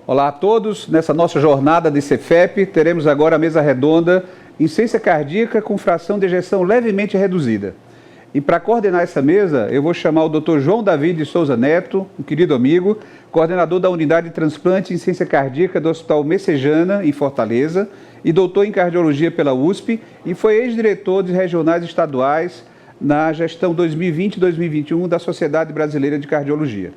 Olá a todos. Nessa nossa jornada de Cefep, teremos agora a mesa redonda insuficiência cardíaca com fração de ejeção levemente reduzida. E para coordenar essa mesa, eu vou chamar o Dr. João David de Souza Neto, um querido amigo, coordenador da Unidade de Transplante e Insuficiência Cardíaca do Hospital Messejana, em Fortaleza, e doutor em Cardiologia pela USP, e foi ex-diretor de regionais estaduais na gestão 2020-2021 da Sociedade Brasileira de Cardiologia.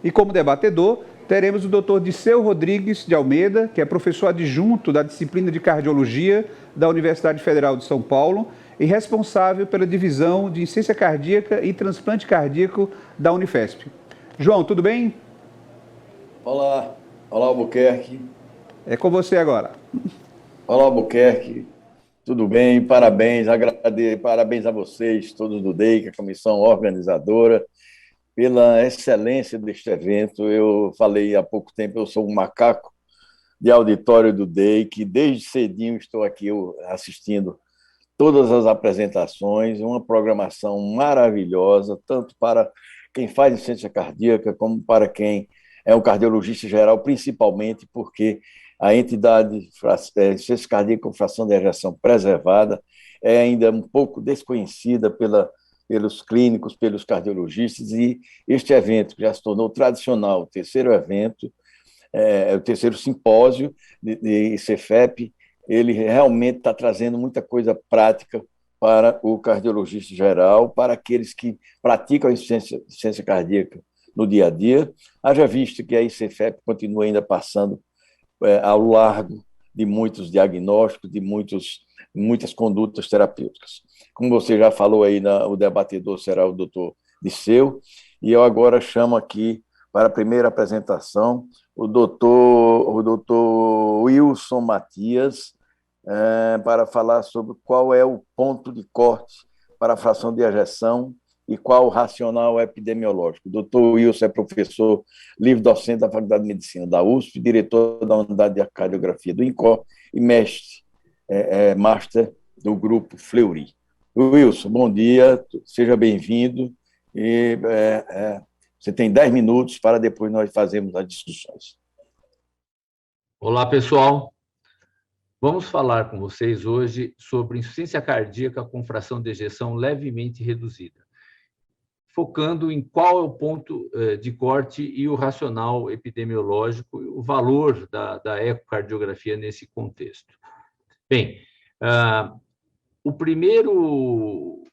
E como debatedor, teremos o Dr. Disseu Rodrigues de Almeida, que é professor adjunto da disciplina de Cardiologia da Universidade Federal de São Paulo e responsável pela divisão de Insuficiência Cardíaca e Transplante Cardíaco da Unifesp. João, tudo bem? Olá, Albuquerque. É com você agora. Olá, Albuquerque. Tudo bem? Parabéns, parabéns a vocês, todos do DEIC, a comissão organizadora, pela excelência deste evento. Eu falei há pouco tempo, eu sou um macaco de auditório do DEIC, desde cedinho estou aqui assistindo todas as apresentações, uma programação maravilhosa, tanto para quem faz insuficiência cardíaca, como para quem é um cardiologista geral, principalmente porque a entidade insuficiência cardíaca com fração de ejeção preservada é ainda um pouco desconhecida pelos clínicos, pelos cardiologistas, e este evento, que já se tornou tradicional, o terceiro evento, o terceiro simpósio de Cefep, ele realmente está trazendo muita coisa prática para o cardiologista geral, para aqueles que praticam a insuficiência cardíaca no dia a dia. Haja visto que a Cefep continua ainda passando ao largo de muitos diagnósticos, de muitas condutas terapêuticas. Como você já falou aí, o debatedor será o doutor Disseu, e eu agora chamo aqui para a primeira apresentação o doutor Wilson Matias, para falar sobre qual é o ponto de corte para a fração de ejeção e qual o racional epidemiológico. O doutor Wilson é professor livre-docente da Faculdade de Medicina da USP, diretor da Unidade de Cardiografia do INCOR e master do grupo Fleury. Wilson, bom dia, seja bem-vindo. E você tem 10 minutos para depois nós fazermos as discussões. Olá, pessoal. Vamos falar com vocês hoje sobre insuficiência cardíaca com fração de ejeção levemente reduzida, focando em qual é o ponto de corte e o racional epidemiológico, o valor da ecocardiografia nesse contexto. Bem, o primeiro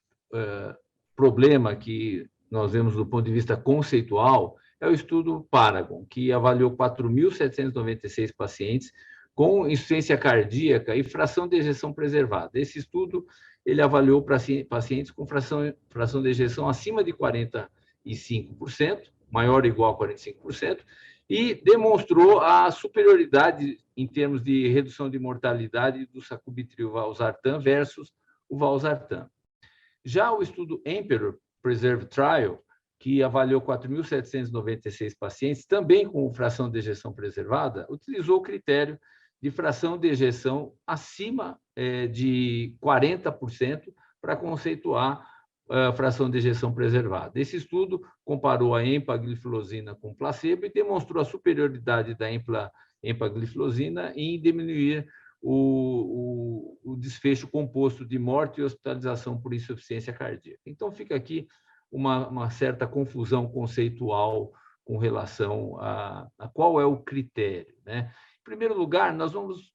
problema que nós vemos do ponto de vista conceitual é o estudo Paragon, que avaliou 4.796 pacientes com insuficiência cardíaca e fração de ejeção preservada. Esse estudo ele avaliou pacientes com fração de ejeção acima de 45%, maior ou igual a 45%, e demonstrou a superioridade em termos de redução de mortalidade do sacubitril/valsartan versus o valsartan. Já o estudo Emperor Preserve Trial, que avaliou 4.796 pacientes, também com fração de ejeção preservada, utilizou o critério de fração de ejeção acima de 40% para conceituar a fração de ejeção preservada. Esse estudo comparou a empagliflozina com placebo e demonstrou a superioridade da empagliflozina em diminuir o desfecho composto de morte e hospitalização por insuficiência cardíaca. Então, fica aqui uma certa confusão conceitual com relação a qual é o critério, né? Em primeiro lugar, nós vamos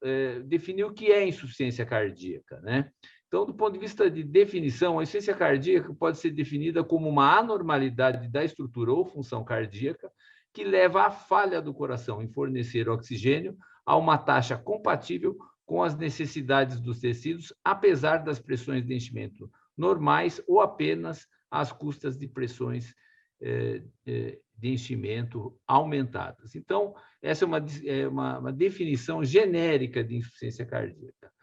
definir o que é insuficiência cardíaca, né? Então, do ponto de vista de definição, a insuficiência cardíaca pode ser definida como uma anormalidade da estrutura ou função cardíaca que leva à falha do coração em fornecer oxigênio a uma taxa compatível com as necessidades dos tecidos, apesar das pressões de enchimento normais ou apenas às custas de pressões de enchimento aumentadas. Então, essa é uma definição genérica de insuficiência cardíaca.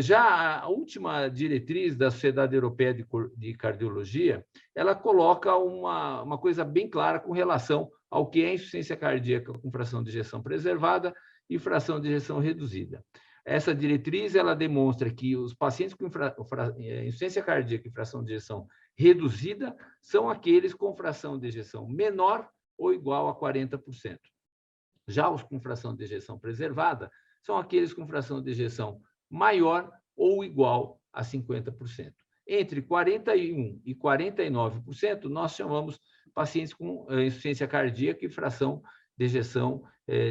Já a última diretriz da Sociedade Europeia de Cardiologia, ela coloca uma coisa bem clara com relação ao que é insuficiência cardíaca com fração de ejeção preservada e fração de ejeção reduzida. Essa diretriz ela demonstra que os pacientes com insuficiência cardíaca e fração de ejeção reduzida são aqueles com fração de ejeção menor ou igual a 40%. Já os com fração de ejeção preservada são aqueles com fração de ejeção maior ou igual a 50%. Entre 41% e 49%, nós chamamos pacientes com insuficiência cardíaca e fração de ejeção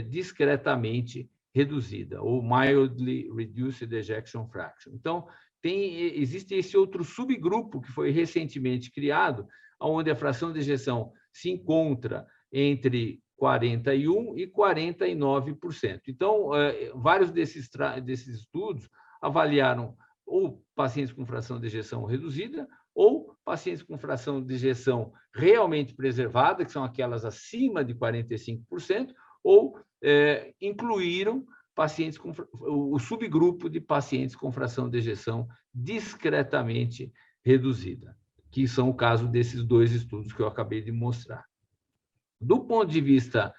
discretamente reduzida, ou mildly reduced ejection fraction. Então, existe esse outro subgrupo que foi recentemente criado, onde a fração de ejeção se encontra entre 41% e 49%. Então, vários desses estudos avaliaram ou pacientes com fração de ejeção reduzida ou pacientes com fração de ejeção realmente preservada, que são aquelas acima de 45%, ou incluíram pacientes com o subgrupo de pacientes com fração de ejeção discretamente reduzida, que são o caso desses dois estudos que eu acabei de mostrar. Do ponto de vista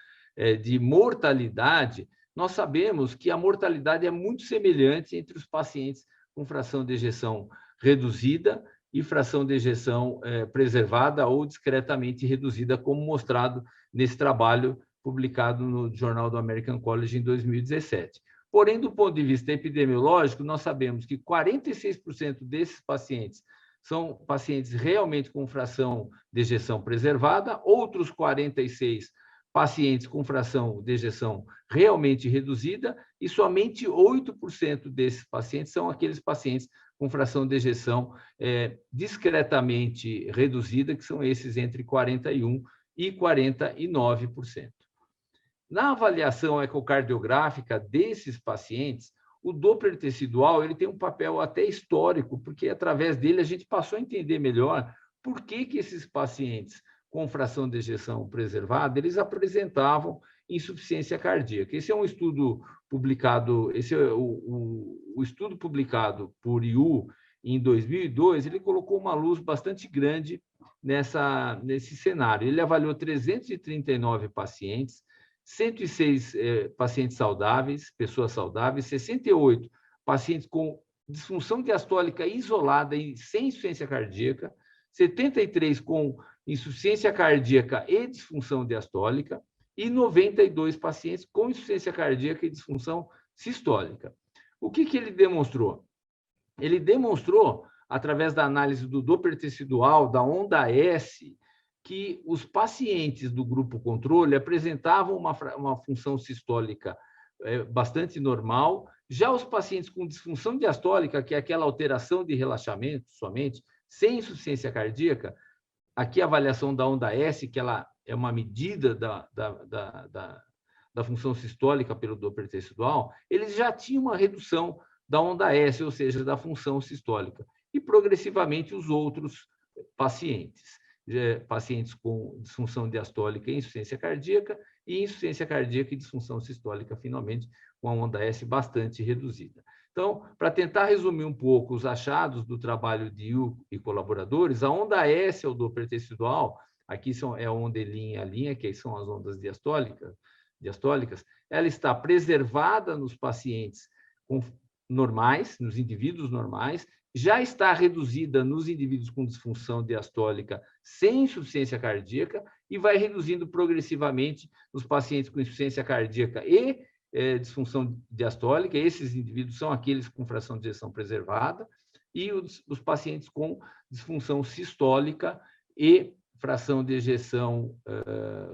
de mortalidade, nós sabemos que a mortalidade é muito semelhante entre os pacientes com fração de ejeção reduzida e fração de ejeção preservada ou discretamente reduzida, como mostrado nesse trabalho publicado no Jornal do American College em 2017. Porém, do ponto de vista epidemiológico, nós sabemos que 46% desses pacientes são pacientes realmente com fração de ejeção preservada, outros 46% pacientes com fração de ejeção realmente reduzida, e somente 8% desses pacientes são aqueles pacientes com fração de ejeção discretamente reduzida, que são esses entre 41% e 49%. Na avaliação ecocardiográfica desses pacientes, o Doppler tecidual ele tem um papel até histórico, porque através dele a gente passou a entender melhor por que esses pacientes com fração de ejeção preservada eles apresentavam insuficiência cardíaca. Esse é um estudo publicado, esse é o estudo publicado por Yu em 2002, ele colocou uma luz bastante grande nesse cenário. Ele avaliou 339 pacientes, 106 pacientes saudáveis, pessoas saudáveis, 68 pacientes com disfunção diastólica isolada e sem insuficiência cardíaca, 73 com insuficiência cardíaca e disfunção diastólica e 92 pacientes com insuficiência cardíaca e disfunção sistólica. O que ele demonstrou? Ele demonstrou, através da análise do Doppler tecidual, da onda S, que os pacientes do grupo controle apresentavam uma função sistólica bastante normal. Já os pacientes com disfunção diastólica, que é aquela alteração de relaxamento somente, sem insuficiência cardíaca, aqui a avaliação da onda S, que ela é uma medida da função sistólica pelo Doppler tecidual, eles já tinham uma redução da onda S, ou seja, da função sistólica. E progressivamente os outros pacientes com disfunção diastólica e insuficiência cardíaca e disfunção sistólica, finalmente, com a onda S bastante reduzida. Então, para tentar resumir um pouco os achados do trabalho de Yu e colaboradores, a onda S é o Doppler tecidual, aqui é a onda linha, que são as ondas diastólicas, ela está preservada nos pacientes normais, nos indivíduos normais, já está reduzida nos indivíduos com disfunção diastólica sem insuficiência cardíaca e vai reduzindo progressivamente nos pacientes com insuficiência cardíaca e disfunção diastólica. Esses indivíduos são aqueles com fração de ejeção preservada e os pacientes com disfunção sistólica e fração de ejeção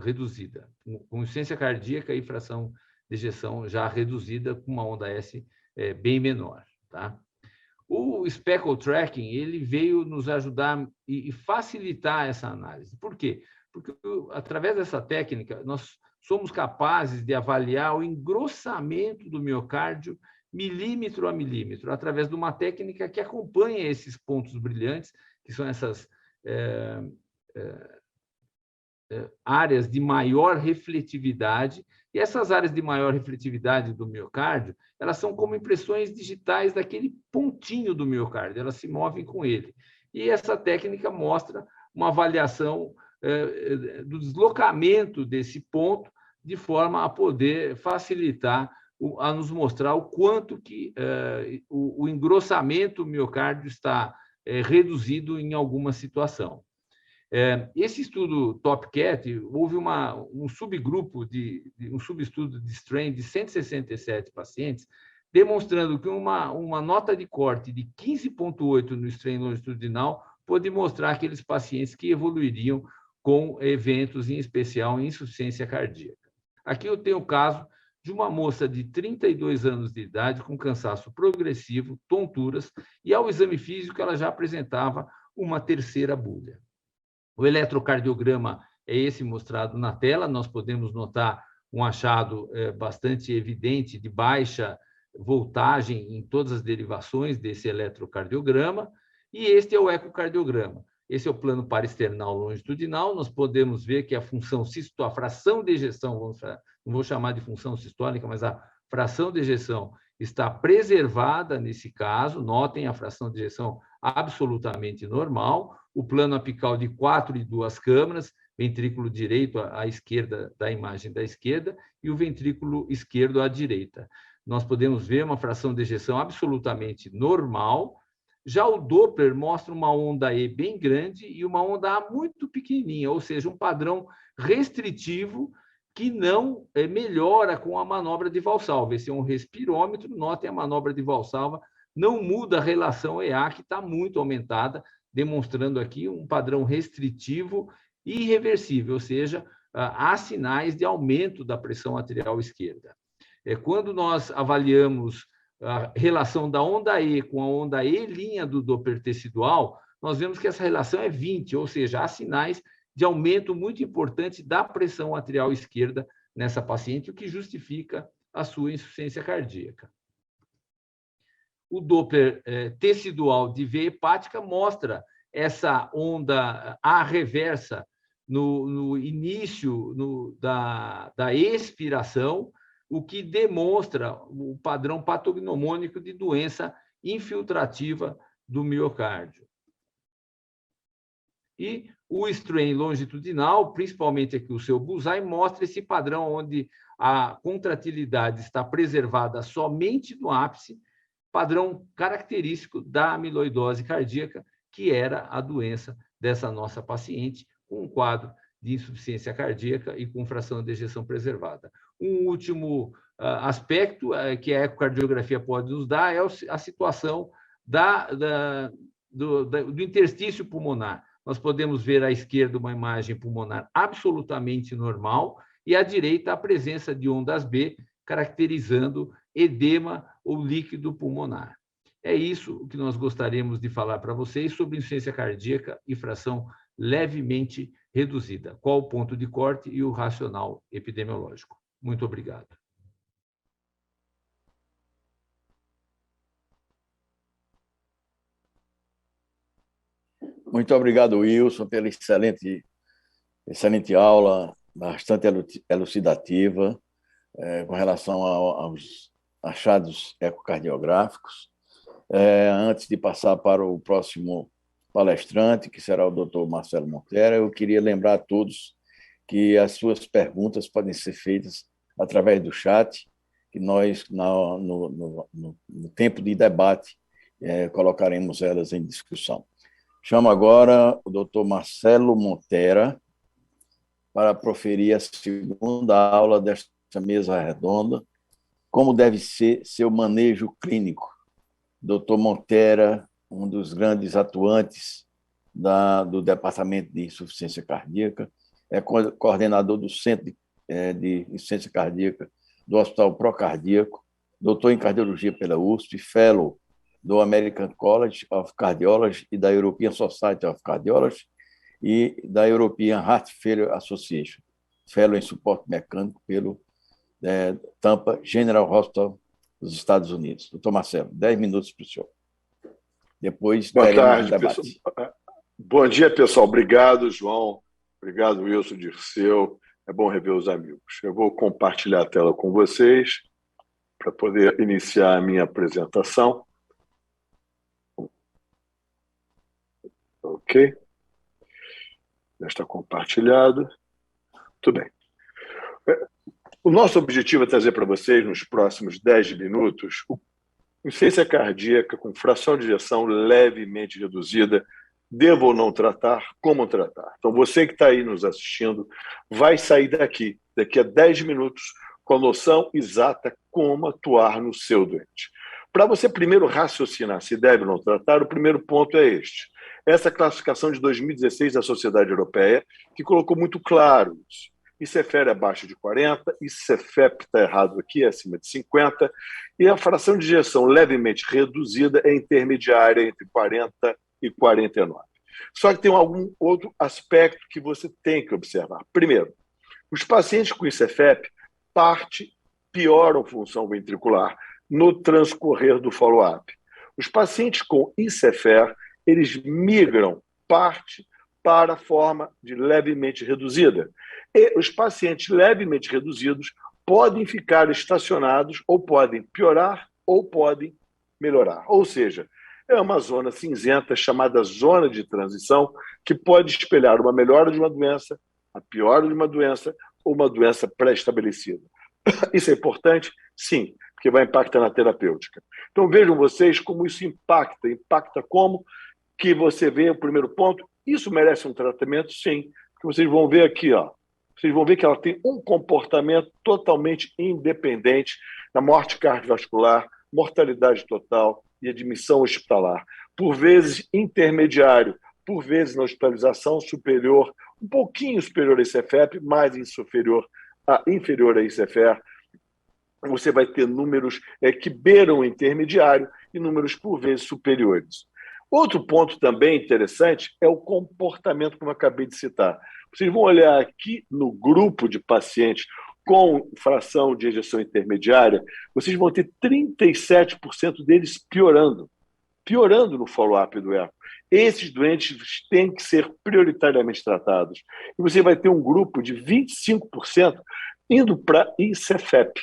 reduzida, com insuficiência cardíaca e fração de ejeção já reduzida com uma onda S bem menor, tá? O Speckle Tracking ele veio nos ajudar e facilitar essa análise. Por quê? Porque, através dessa técnica, nós somos capazes de avaliar o engrossamento do miocárdio milímetro a milímetro, através de uma técnica que acompanha esses pontos brilhantes, que são essas áreas de maior refletividade. E essas áreas de maior refletividade do miocárdio, elas são como impressões digitais daquele pontinho do miocárdio, elas se movem com ele. E essa técnica mostra uma avaliação do deslocamento desse ponto, de forma a poder facilitar, a nos mostrar o quanto que o engrossamento do miocárdio está reduzido em alguma situação. Esse estudo TopCat, houve um subgrupo, um subestudo de strain de 167 pacientes, demonstrando que uma nota de corte de 15,8 no strain longitudinal pode mostrar aqueles pacientes que evoluiriam com eventos, em especial insuficiência cardíaca. Aqui eu tenho o caso de uma moça de 32 anos de idade com cansaço progressivo, tonturas, e ao exame físico ela já apresentava uma terceira bulha. O eletrocardiograma é esse mostrado na tela, nós podemos notar um achado bastante evidente de baixa voltagem em todas as derivações desse eletrocardiograma, e este é o ecocardiograma. Esse é o plano parasternal longitudinal, nós podemos ver que a fração de ejeção, não vou chamar de função sistólica, mas a fração de ejeção está preservada nesse caso, notem a fração de ejeção absolutamente normal, o plano apical de 4 e 2 câmaras, ventrículo direito à esquerda da imagem da esquerda e o ventrículo esquerdo à direita. Nós podemos ver uma fração de ejeção absolutamente normal. Já o Doppler mostra uma onda E bem grande e uma onda A muito pequenininha, ou seja, um padrão restritivo que não melhora com a manobra de Valsalva. Esse é um respirômetro, notem a manobra de Valsalva, não muda a relação EA, que está muito aumentada, demonstrando aqui um padrão restritivo e irreversível, ou seja, há sinais de aumento da pressão arterial esquerda. Quando nós avaliamos a relação da onda E com a onda E' do Doppler tecidual, nós vemos que essa relação é 20, ou seja, há sinais de aumento muito importante da pressão arterial esquerda nessa paciente, o que justifica a sua insuficiência cardíaca. O Doppler tecidual de veia hepática mostra essa onda A reversa no início da expiração, o que demonstra o padrão patognomônico de doença infiltrativa do miocárdio. E o strain longitudinal, principalmente aqui o seu bullseye, mostra esse padrão onde a contratilidade está preservada somente no ápice, padrão característico da amiloidose cardíaca, que era a doença dessa nossa paciente, com um quadro de insuficiência cardíaca e com fração de ejeção preservada. Um último aspecto que a ecocardiografia pode nos dar é a situação do interstício pulmonar. Nós podemos ver à esquerda uma imagem pulmonar absolutamente normal e à direita a presença de ondas B, caracterizando edema ou líquido pulmonar. É isso que nós gostaríamos de falar para vocês sobre insuficiência cardíaca e fração levemente reduzida. Qual o ponto de corte e o racional epidemiológico. Muito obrigado. Muito obrigado, Wilson, pela excelente aula, bastante elucidativa, com relação aos achados ecocardiográficos. Antes de passar para o próximo palestrante, que será o Dr. Marcelo Montera, eu queria lembrar a todos que as suas perguntas podem ser feitas através do chat, que nós, no tempo de debate, colocaremos elas em discussão. Chamo agora o Dr. Marcelo Montera para proferir a segunda aula desta mesa redonda, como deve ser seu manejo clínico. Dr. Montera, um dos grandes atuantes do Departamento de Insuficiência Cardíaca, é coordenador do Centro de Insuficiência Cardíaca do Hospital Procardíaco, doutor em Cardiologia pela USP, fellow do American College of Cardiology e da European Society of Cardiology e da European Heart Failure Association, fellow em suporte mecânico pelo Tampa General Hospital dos Estados Unidos. Doutor Marcelo, 10 minutos para o senhor. Depois teremos o debate. Bom dia, pessoal. Obrigado, João. Obrigado, Wilson Dirceu. É bom rever os amigos. Eu vou compartilhar a tela com vocês para poder iniciar a minha apresentação. Ok? Já está compartilhado. Tudo bem. O nosso objetivo é trazer para vocês, nos próximos 10 minutos, insuficiência cardíaca com fração de ejeção levemente reduzida Devo ou não tratar? Como tratar? Então, você que está aí nos assistindo vai sair daqui a 10 minutos, com a noção exata como atuar no seu doente. Para você primeiro raciocinar se deve ou não tratar, o primeiro ponto é este. Essa classificação de 2016 da Sociedade Europeia, que colocou muito claro isso. ICFR é abaixo de 40, ICFEP está errado aqui, é acima de 50, e a fração de ejeção levemente reduzida é intermediária entre 40 e 49. Só que tem algum outro aspecto que você tem que observar. Primeiro, os pacientes com ICFEP pioram função ventricular no transcorrer do follow-up. Os pacientes com ICFR, eles migram para a forma de levemente reduzida. E os pacientes levemente reduzidos podem ficar estacionados, ou podem piorar, ou podem melhorar. Ou seja, é uma zona cinzenta chamada zona de transição, que pode espelhar uma melhora de uma doença, a piora de uma doença, ou uma doença pré-estabelecida. Isso é importante? Sim, porque vai impactar na terapêutica. Então vejam vocês como isso impacta. Impacta como que você vê o primeiro ponto. Isso merece um tratamento? Sim. Porque vocês vão ver aqui, ó. Vocês vão ver que ela tem um comportamento totalmente independente na morte cardiovascular, mortalidade total e admissão hospitalar. Por vezes intermediário, por vezes na hospitalização superior, um pouquinho superior a ICFEP, mais inferior a ICFR. Você vai ter números que beiram o intermediário e números por vezes superiores. Outro ponto também interessante é o comportamento, como eu acabei de citar. Vocês vão olhar aqui no grupo de pacientes com fração de ejeção intermediária, vocês vão ter 37% deles piorando no follow-up do eco. Esses doentes têm que ser prioritariamente tratados. E você vai ter um grupo de 25% indo para ICFEP.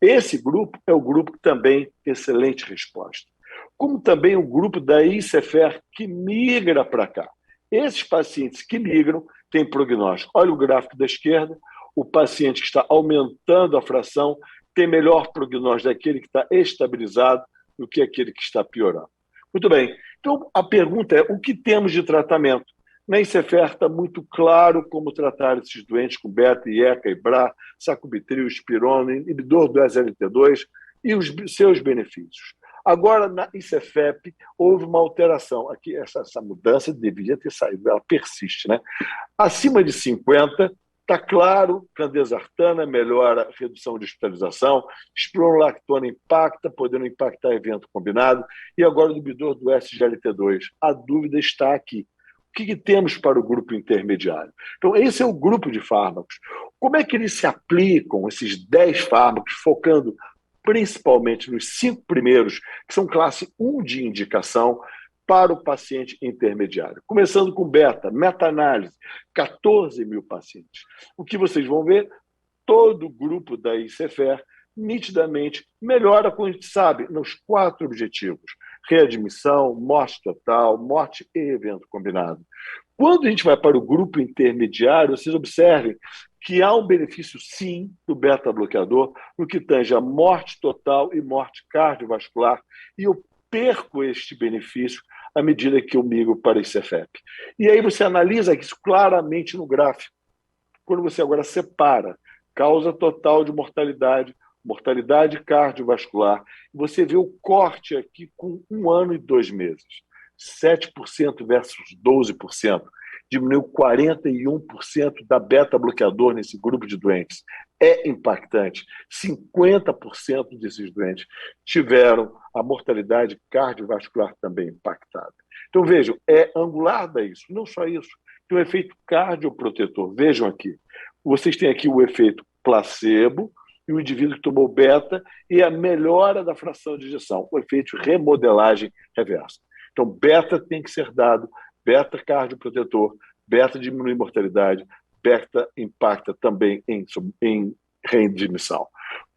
Esse grupo é o grupo que também tem excelente resposta. Como também o grupo da ICFR que migra para cá. Esses pacientes que migram têm prognóstico. Olha o gráfico da esquerda, o paciente que está aumentando a fração tem melhor prognóstico daquele que está estabilizado do que aquele que está piorando. Muito bem. Então, a pergunta é, o que temos de tratamento? Na ICFR está muito claro como tratar esses doentes com beta, IECA, IBRA, sacubitril, espirona, inibidor do SLT2 e os seus benefícios. Agora, na ICFEP, houve uma alteração. Aqui, essa mudança deveria ter saído, ela persiste, né? Acima de 50, está claro, candesartana melhora a redução de hospitalização, espironolactona impacta, podendo impactar evento combinado, e agora o inibidor do SGLT2. A dúvida está aqui. O que temos para o grupo intermediário? Então, esse é o grupo de fármacos. Como é que eles se aplicam, esses 10 fármacos, focando principalmente nos 5 primeiros, que são classe 1 de indicação, para o paciente intermediário? Começando com beta, meta-análise, 14 mil pacientes. O que vocês vão ver, todo o grupo da ICFR nitidamente melhora, como a gente sabe, nos 4 objetivos: readmissão, morte total, morte e evento combinado. Quando a gente vai para o grupo intermediário, vocês observem que há um benefício, sim, do beta-bloqueador no que tange a morte total e morte cardiovascular, e eu perco este benefício à medida que eu migro para ICFEP. E aí você analisa isso claramente no gráfico. Quando você agora separa causa total de mortalidade, mortalidade cardiovascular, você vê o corte aqui com 1 ano e 2 meses. 7% versus 12%. Diminuiu 41% da beta-bloqueador nesse grupo de doentes. É impactante. 50% desses doentes tiveram a mortalidade cardiovascular também impactada. Então, vejam, é angular da isso. Não só isso, tem um efeito cardioprotetor. Vejam aqui. Vocês têm aqui o efeito placebo e o indivíduo que tomou beta e a melhora da fração de ejeção, o efeito remodelagem reversa. Então, beta tem que ser dado, beta cardioprotetor, beta diminui mortalidade, beta impacta também em readmissão.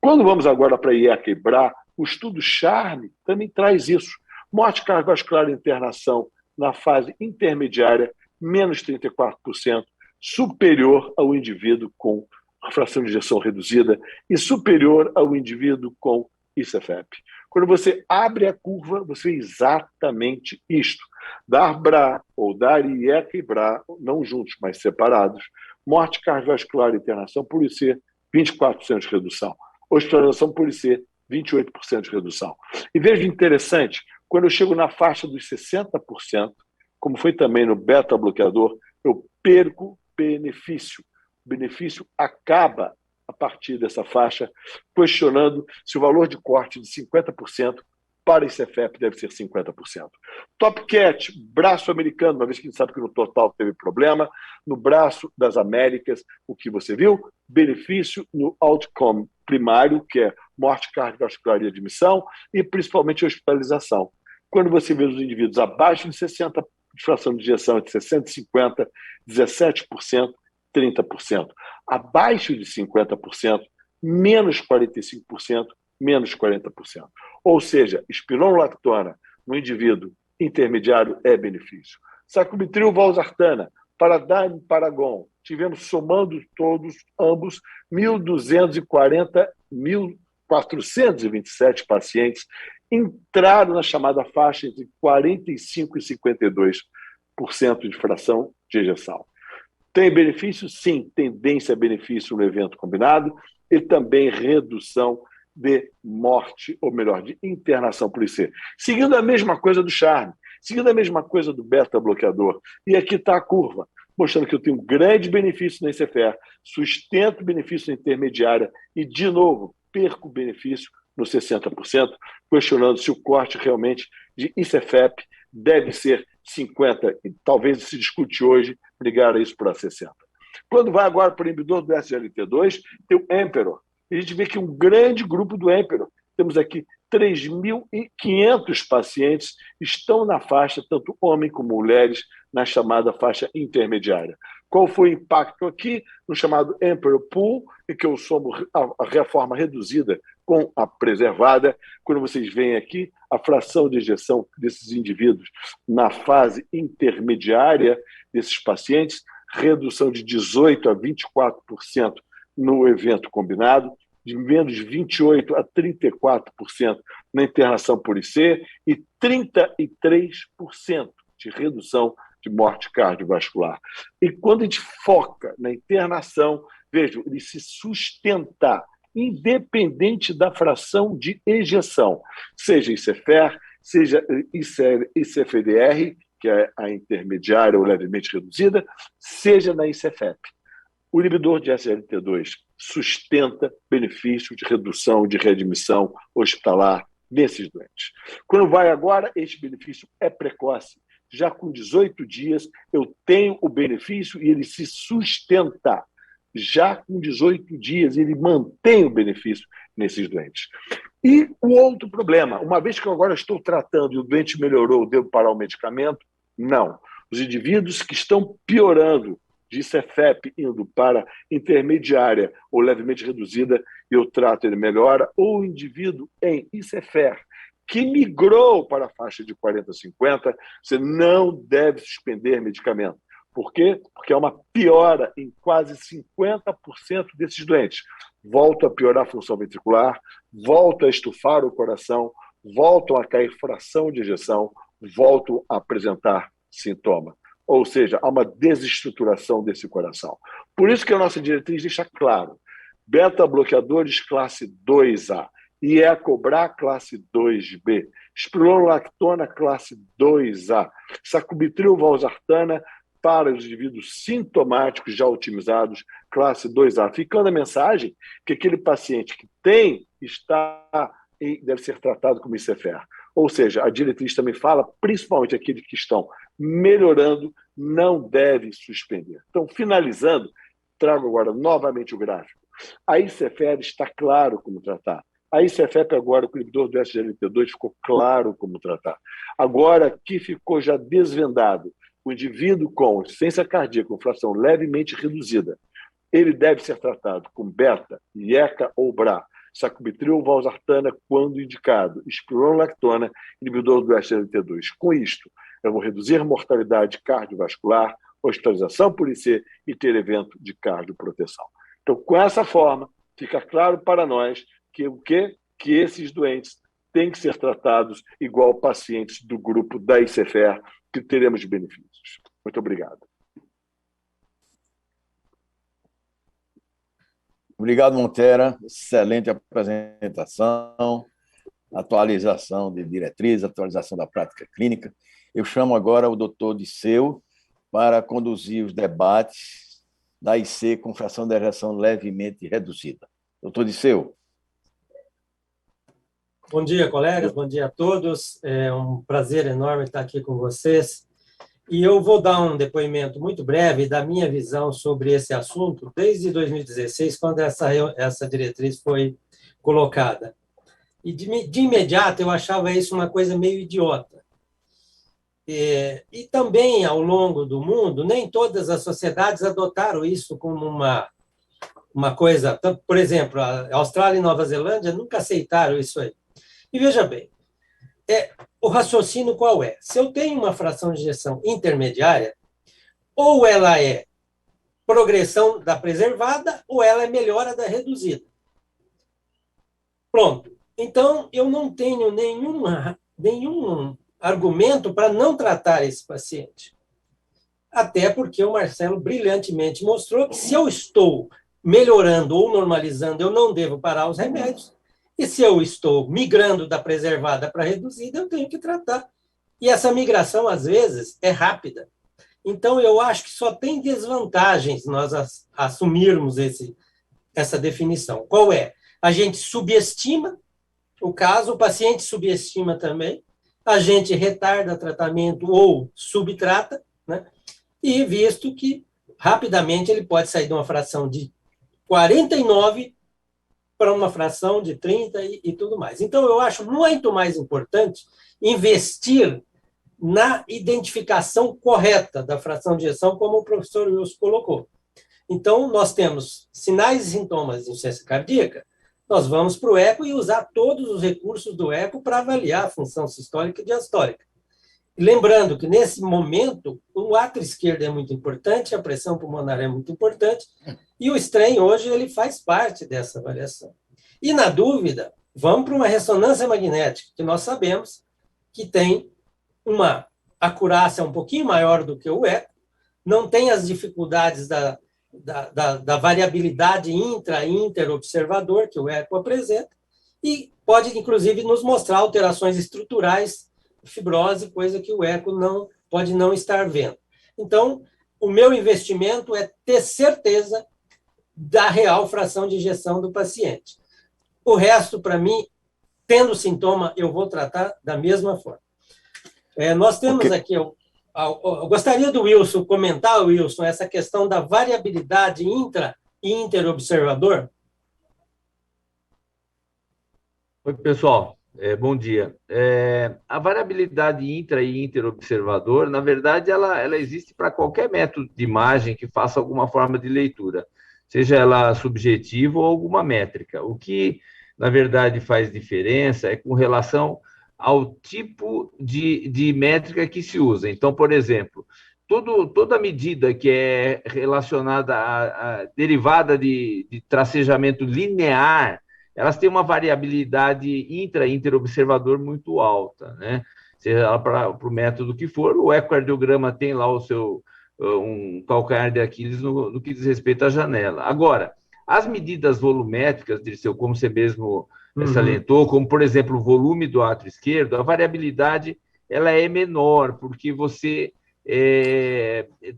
Quando vamos agora para IECA e BRA, o estudo CHARME também traz isso. Morte cardiovascular e internação na fase intermediária, menos 34%, superior ao indivíduo com fração de ejeção reduzida e superior ao indivíduo com ICFEP. Quando você abre a curva, você vê exatamente isto. Dar BRA ou dar IECA e BRA, não juntos, mas separados, morte cardiovascular e internação por IC, 24% de redução. Hospitalização por IC, 28% de redução. E veja interessante, quando eu chego na faixa dos 60%, como foi também no beta-bloqueador, eu perco benefício. O benefício acaba a partir dessa faixa, questionando se o valor de corte de 50% para esse ICFEP deve ser 50%. Top Cat, braço americano, uma vez que a gente sabe que no total teve problema, no braço das Américas, o que você viu? Benefício no outcome primário, que é morte cardiovascular e admissão, e principalmente hospitalização. Quando você vê os indivíduos abaixo de 60%, fração de injeção entre 60% e 50%, 17%, 30%. Abaixo de 50%, menos 45%, menos 40%. Ou seja, espironolactona no indivíduo intermediário é benefício. Sacubitril valsartana, Paradigm e Paragon, tivemos somando todos, ambos, 1.427 pacientes entraram na chamada faixa entre 45% e 52% de fração de ejeção. Tem benefício? Sim, tendência a benefício no evento combinado e também redução de morte, ou melhor, de internação por IC. Seguindo a mesma coisa do charme, seguindo a mesma coisa do beta-bloqueador. E aqui está a curva, mostrando que eu tenho um grande benefício na ICFR, sustento benefício na intermediária e, de novo, perco benefício no 60%, questionando se o corte realmente de ICFEP deve ser 50%, e talvez se discute hoje ligar a isso para 60%. Quando vai agora para o inibidor do SGLT2, tem o Emperor. E a gente vê que um grande grupo do Emperor, temos aqui 3.500 pacientes, estão na faixa, tanto homens como mulheres, na chamada faixa intermediária. Qual foi o impacto aqui no chamado Emperor Pool, em que eu somo a reforma reduzida com a preservada? Quando vocês veem aqui a fração de ejeção desses indivíduos na fase intermediária desses pacientes, redução de 18% a 24% no evento combinado, de menos 28% a 34% na internação por IC e 33% de redução de morte cardiovascular. E quando a gente foca na internação, vejam, ele se sustenta, independente da fração de ejeção, seja ICFR, seja ICFDR, que é a intermediária ou levemente reduzida, seja na ICFEP. O inibidor de SGLT2 sustenta benefício de redução de readmissão hospitalar nesses doentes. Quando vai agora, este benefício é precoce. Já com 18 dias, eu tenho o benefício e ele se sustenta. Já com 18 dias, ele mantém o benefício nesses doentes. E o outro problema, uma vez que eu agora estou tratando e o doente melhorou, devo parar o medicamento? Não. Os indivíduos que estão piorando de ICFEP indo para intermediária ou levemente reduzida, eu trato, ele melhora, ou o indivíduo em ICFR, que migrou para a faixa de 40 a 50, você não deve suspender medicamento. Por quê? Porque é uma piora em quase 50% desses doentes. Volta a piorar a função ventricular, volta a estufar o coração, voltam a cair fração de ejeção, voltam a apresentar sintoma. Ou seja, há uma desestruturação desse coração. Por isso que a nossa diretriz deixa claro, beta-bloqueadores classe 2A, IECA/BRA classe 2B, espironolactona classe 2A, sacubitril valsartana para os indivíduos sintomáticos já otimizados, classe 2A. Ficando a mensagem que aquele paciente que tem, está e deve ser tratado como ICFR. Ou seja, a diretriz também fala, principalmente aqueles que estão melhorando, não deve suspender. Então, finalizando, trago agora novamente o gráfico. A ICFR está claro como tratar. A ICFEP agora, o inibidor do SGLT2 ficou claro como tratar. Agora que ficou já desvendado, o indivíduo com insuficiência cardíaca, com fração levemente reduzida, ele deve ser tratado com beta, IECA ou BRA, sacubitril valsartana quando indicado, espironolactona, inibidor do SGLT2. Com isto, eu vou reduzir mortalidade cardiovascular, hospitalização por IC e ter evento de cardioproteção. Então, com essa forma, fica claro para nós que o quê? Que esses doentes têm que ser tratados igual pacientes do grupo da ICFR, que teremos benefícios. Muito obrigado. Obrigado, Montera. Excelente apresentação, atualização de diretrizes, atualização da prática clínica. Eu chamo agora o doutor Disseu para conduzir os debates da IC com fração de ejeção levemente reduzida. Doutor Disseu. Bom dia, colegas, bom dia a todos. É um prazer enorme estar aqui com vocês. E eu vou dar um depoimento muito breve da minha visão sobre esse assunto desde 2016, quando essa diretriz foi colocada. E de imediato eu achava isso uma coisa meio idiota. E também, ao longo do mundo, nem todas as sociedades adotaram isso como uma coisa... Por exemplo, a Austrália e Nova Zelândia nunca aceitaram isso aí. E veja bem, o raciocínio qual é? Se eu tenho uma fração de ejeção intermediária, ou ela é progressão da preservada, ou ela é melhora da reduzida. Pronto. Então, eu não tenho nenhum argumento para não tratar esse paciente. Até porque o Marcelo brilhantemente mostrou que se eu estou melhorando ou normalizando, eu não devo parar os remédios. E se eu estou migrando da preservada para a reduzida, eu tenho que tratar. E essa migração, às vezes, é rápida. Então, eu acho que só tem desvantagens nós assumirmos essa definição. Qual é? A gente subestima o caso, o paciente subestima também, a gente retarda tratamento ou subtrata, né? E visto que, rapidamente, ele pode sair de uma fração de 49 para uma fração de 30 e tudo mais. Então, eu acho muito mais importante investir na identificação correta da fração de ejeção, como o professor Wilson colocou. Então, nós temos sinais e sintomas de insuficiência cardíaca, nós vamos para o eco e usar todos os recursos do eco para avaliar a função sistólica e diastólica. E lembrando que, nesse momento, o átrio esquerdo é muito importante, a pressão pulmonar é muito importante, e o strain, hoje, ele faz parte dessa avaliação. E, na dúvida, vamos para uma ressonância magnética, que nós sabemos que tem uma acurácia um pouquinho maior do que o eco, não tem as dificuldades da variabilidade intra- e interobservador que o eco apresenta, e pode, inclusive, nos mostrar alterações estruturais, fibrose, coisa que o eco pode não estar vendo. Então, o meu investimento é ter certeza da real fração de ejeção do paciente. O resto, para mim, tendo sintoma, eu vou tratar da mesma forma. Nós temos aqui... Eu gostaria do Wilson comentar, Wilson, essa questão da variabilidade intra- e interobservador. Oi, pessoal. Bom dia. A variabilidade intra- e interobservador, na verdade, ela existe para qualquer método de imagem que faça alguma forma de leitura, seja ela subjetiva ou alguma métrica. O que, na verdade, faz diferença é com relação ao tipo de métrica que se usa. Então, por exemplo, toda medida que é relacionada à derivada de tracejamento linear, elas têm uma variabilidade interobservador muito alta, né? Seja ela para o método que for, o ecocardiograma tem lá o seu um calcanhar de Aquiles no que diz respeito à janela. Agora, as medidas volumétricas, Dirceu, como você mesmo salientou, como, por exemplo, o volume do átrio esquerdo, a variabilidade ela é menor, porque você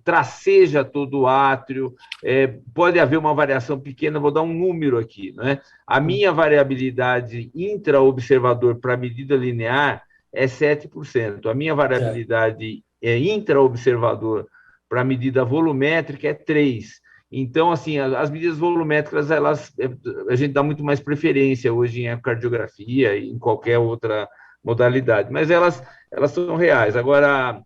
traceja todo o átrio, pode haver uma variação pequena, vou dar um número aqui, né? A minha variabilidade intra-observador para medida linear é 7%, a minha variabilidade intra-observador para medida volumétrica é 3%. Então, assim, as medidas volumétricas, a gente dá muito mais preferência hoje em ecocardiografia e em qualquer outra modalidade, mas elas são reais. Agora,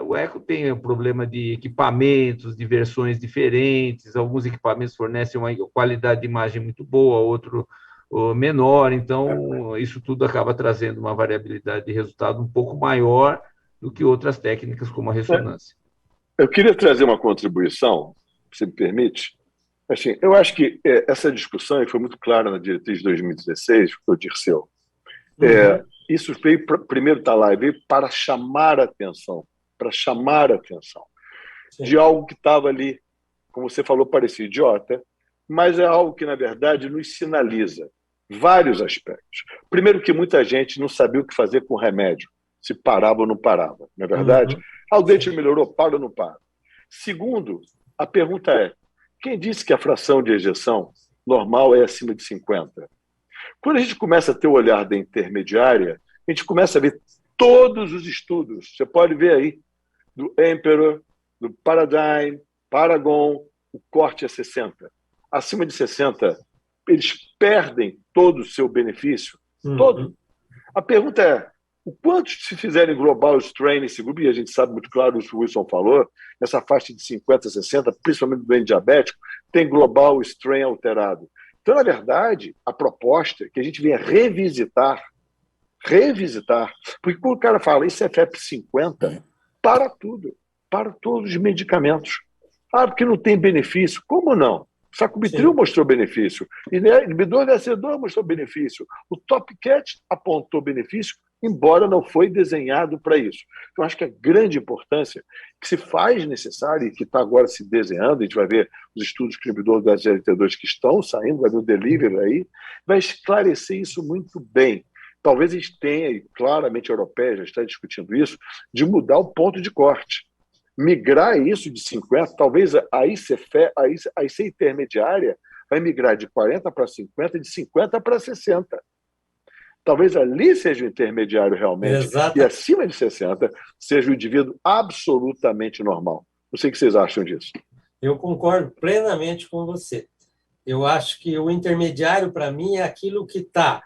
o eco tem o problema de equipamentos, de versões diferentes, alguns equipamentos fornecem uma qualidade de imagem muito boa, outro menor, então isso tudo acaba trazendo uma variabilidade de resultado um pouco maior do que outras técnicas, como a ressonância. Eu queria trazer uma contribuição, se me permite. Assim, eu acho que essa discussão, e foi muito clara na diretriz de 2016, foi o Dirceu, Isso veio, primeiro está lá, veio para chamar a atenção, de algo que estava ali, como você falou, parecia idiota, mas é algo que, na verdade, nos sinaliza vários aspectos. Primeiro que muita gente não sabia o que fazer com o remédio, se parava ou não parava, não é verdade? O dente melhorou, para ou não para? Segundo, a pergunta é, quem disse que a fração de ejeção normal é acima de 50? Quando a gente começa a ter o olhar da intermediária, a gente começa a ver todos os estudos. Você pode ver aí, do Emperor, do Paradigm, Paragon, o corte é 60. Acima de 60, eles perdem todo o seu benefício. Todo. A pergunta é, o quanto se fizerem global strain nesse grupo, e a gente sabe muito claro, o Wilson falou, essa faixa de 50 a 60, principalmente do doente diabético, tem global strain alterado. Então, na verdade, a proposta é que a gente venha revisitar, porque quando o cara fala isso é FEP50, para tudo, para todos os medicamentos. Porque não tem benefício. Como não? O sacubitril mostrou benefício, inibidor da SE2 mostrou benefício, o Topcat apontou benefício, embora não foi desenhado para isso. Então, acho que a grande importância que se faz necessário e que está agora se desenhando, a gente vai ver os estudos com inibidor da SGLT2 que estão saindo, vai ver o delivery aí, vai esclarecer isso muito bem. Talvez a gente tenha, e claramente a europeia já está discutindo isso, de mudar o ponto de corte. Migrar isso de 50, talvez a IC intermediária vai migrar de 40 para 50, de 50 para 60. Talvez ali seja o intermediário realmente. Exato. E acima de 60 seja o indivíduo absolutamente normal. Não sei o que vocês acham disso. Eu concordo plenamente com você. Eu acho que o intermediário, para mim, é aquilo que está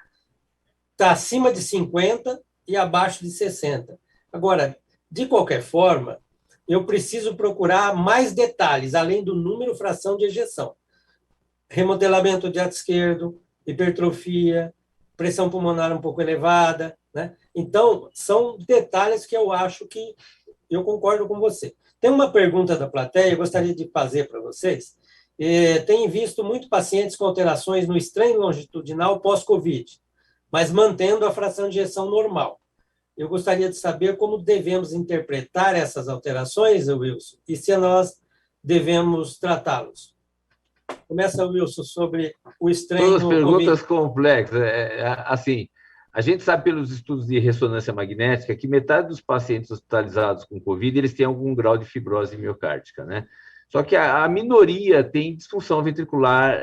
acima de 50 e abaixo de 60. Agora, de qualquer forma, eu preciso procurar mais detalhes, além do número, fração de ejeção. Remodelamento de ato esquerdo, hipertrofia, pressão pulmonar um pouco elevada, né? Então, são detalhes que eu acho que eu concordo com você. Tem uma pergunta da plateia, eu gostaria de fazer para vocês. Tem visto muito pacientes com alterações no estranho longitudinal pós-Covid, mas mantendo a fração de ejeção normal. Eu gostaria de saber como devemos interpretar essas alterações, Wilson, e se nós devemos tratá-los. Começa, Wilson, sobre o estranho... Todas perguntas complexas. Assim, a gente sabe pelos estudos de ressonância magnética que metade dos pacientes hospitalizados com Covid eles têm algum grau de fibrose miocárdica, né? Só que a minoria tem disfunção ventricular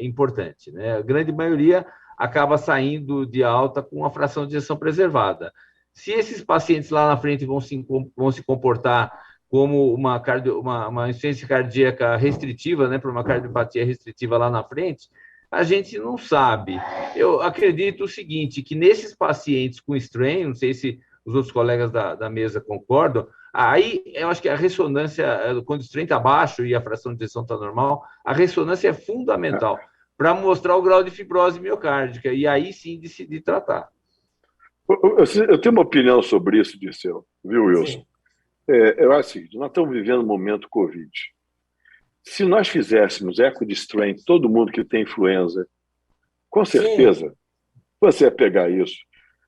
importante, né? A grande maioria acaba saindo de alta com a fração de ejeção preservada. Se esses pacientes lá na frente vão se comportar como uma insuficiência cardíaca restritiva, né, para uma cardiopatia restritiva lá na frente, a gente não sabe. Eu acredito o seguinte, que nesses pacientes com strain, não sei se os outros colegas da mesa concordam, aí eu acho que a ressonância, quando o strain está baixo e a fração de ejeção está normal, a ressonância é fundamental para mostrar o grau de fibrose miocárdica, e aí sim decidir tratar. Eu tenho uma opinião sobre isso, Dirceu, viu, Wilson? Eu acho assim, nós estamos vivendo um momento Covid. Se nós fizéssemos eco de strain, todo mundo que tem influenza, com certeza, você ia pegar isso.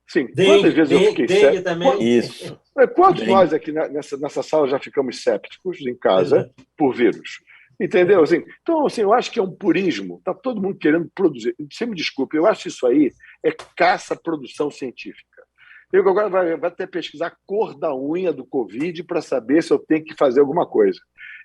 Sim, quantas vezes eu fiquei cético? Isso. Quantos nós aqui nessa sala já ficamos sépticos em casa por vírus? Entendeu? Assim, então, assim, eu acho que é um purismo. Está todo mundo querendo produzir. Você me desculpe, eu acho isso aí é caça-produção científica. Eu agora vai até pesquisar a cor da unha do Covid para saber se eu tenho que fazer alguma coisa.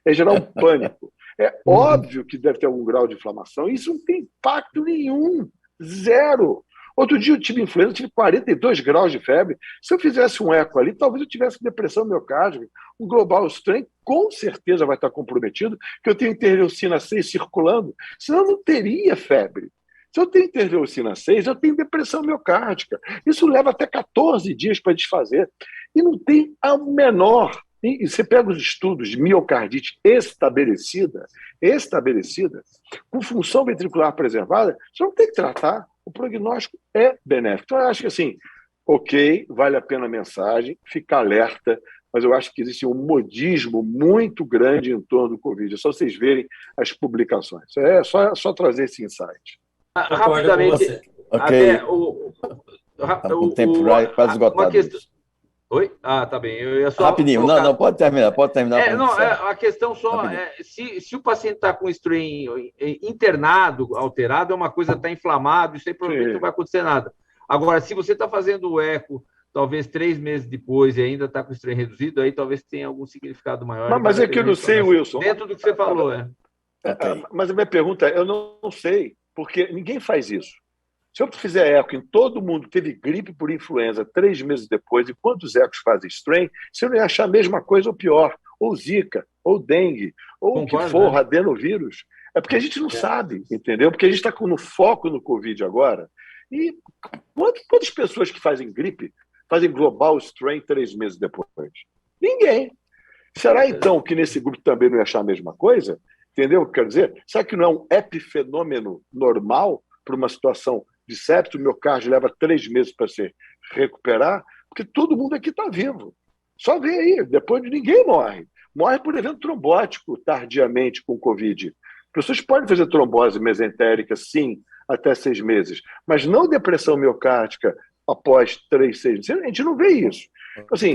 É gerar um pânico. É óbvio que deve ter algum grau de inflamação. Isso não tem impacto nenhum. Zero. Outro dia eu tive influenza, eu tive 42 graus de febre. Se eu fizesse um eco ali, talvez eu tivesse depressão miocárdica. Um global strain com certeza vai estar comprometido, porque eu tenho interleucina 6 circulando, senão eu não teria febre. Se eu tenho interleucina 6, eu tenho depressão miocárdica. Isso leva até 14 dias para desfazer. E não tem a menor... E você pega os estudos de miocardite estabelecida, com função ventricular preservada, você não tem que tratar. O prognóstico é benéfico. Então, eu acho que, assim, ok, vale a pena a mensagem, fica alerta, mas eu acho que existe um modismo muito grande em torno do Covid. É só vocês verem as publicações. É só trazer esse insight. Rapidamente, okay. Até Estamos com o tempo quase esgotado. Oi? Ah, tá bem. Eu ia só rapidinho, colocar... não, pode terminar. A questão só é, se o paciente está com strain internado, alterado, é uma coisa, está inflamado, isso aí provavelmente não vai acontecer nada. Agora, se você está fazendo o eco, talvez 3 meses depois e ainda está com strain reduzido, aí talvez tenha algum significado maior. Mas é que eu não sei, Wilson. Dentro do que você falou, Mas a minha pergunta é, eu não sei, porque ninguém faz isso. Se eu fizer eco em todo mundo teve gripe por influenza 3 meses depois, e quantos ecos fazem strain, se eu não ia achar a mesma coisa ou pior, ou zika, ou dengue, ou o que for, adenovírus, é porque a gente não sabe, entendeu? Porque a gente está no foco no Covid agora, e quantas pessoas que fazem gripe fazem global strain 3 meses depois? Ninguém. Será então que nesse grupo também não ia achar a mesma coisa? Entendeu o que quer dizer? Será que não é um epifenômeno normal para uma situação de septo? O miocárdio leva 3 meses para se recuperar, porque todo mundo aqui está vivo. Só vê aí, depois ninguém morre. Morre por evento trombótico tardiamente com Covid. Pessoas podem fazer trombose mesentérica, sim, até 6 meses, mas não depressão miocárdica após 3, 6 meses. A gente não vê isso. Assim,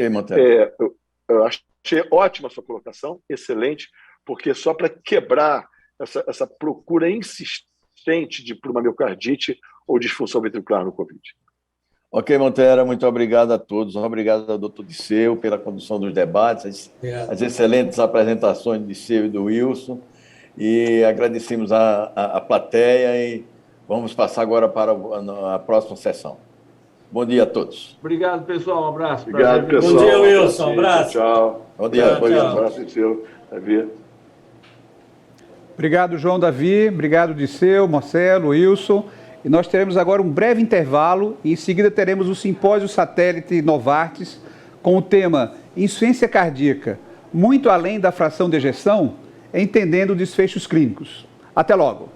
eu achei ótima a sua colocação, excelente, porque só para quebrar essa procura insistente por uma miocardite ou disfunção ventricular no Covid. Ok, Monteiro, muito obrigado a todos. Obrigado ao doutor Disseu pela condução dos debates, as excelentes apresentações de Disseu e do Wilson. E agradecemos a plateia e vamos passar agora para a próxima sessão. Bom dia a todos. Obrigado, pessoal. Um abraço. Obrigado, pessoal. Bom dia, Wilson. Um abraço. Tchau. Bom dia. Um abraço, Disseu. Davi. Obrigado, João Davi. Obrigado, Disseu, Marcelo, Wilson. E nós teremos agora um breve intervalo e em seguida teremos o simpósio satélite Novartis com o tema Insuficiência Cardíaca, muito além da fração de ejeção, entendendo desfechos clínicos. Até logo.